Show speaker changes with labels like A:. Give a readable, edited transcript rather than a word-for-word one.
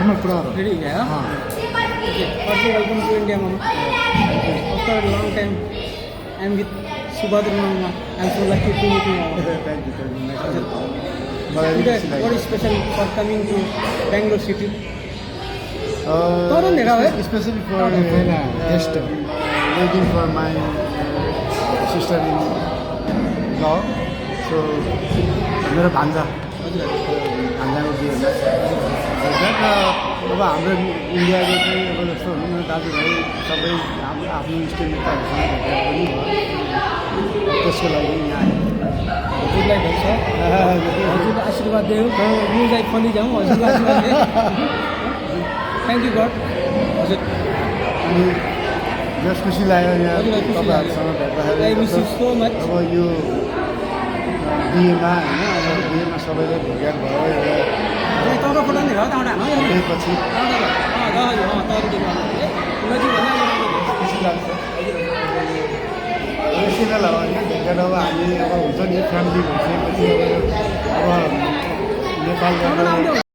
A: आफ्नो कुराहरू
B: रेडी हो गया
A: हाँ
B: फर्स्टली वेलकम टू इंडिया मामा after long time I am with Subhadra मामा I am so lucky to meet you मामा
A: thank you
B: today what is special for coming to Bangalore city
A: especially for waiting for my sister in law so मेरो भान्जा भान्जाको बिहेमा अब हाम्रो इन्डियाको चाहिँ अब जस्तो भनौँ न दाजुभाइ सबै आफ्नो इष्टमित्रहरूसँग भेटेर पनि भयो त्यसको लागि यहाँ
B: हजुरलाई भेट्छ हजुरले आशीर्वाद दियो म चाहिँ फली जाउँ हजुरलाई आशीर्वाद दियो थ्याङ्क यू गड हजुर
A: अनि जस खुसी लाग्यो यहाँ
B: हजुरलाई खुसी
A: तपाईँहरूसँग भेट्दाखेरि
B: I miss you so much
A: अब यो बिहेमा होइन अब बिहेमा सबैले भेटघाट भयो एउटा
B: तर फोटो नि हो त्यहाँबाट हाम्रो
A: बिहेपछि खुसी लाग्छ बेसिकल हो होइन भेटघाट अब हामी अब हुन्छ नि फ्यामिली भइसकेपछि अब नेपाल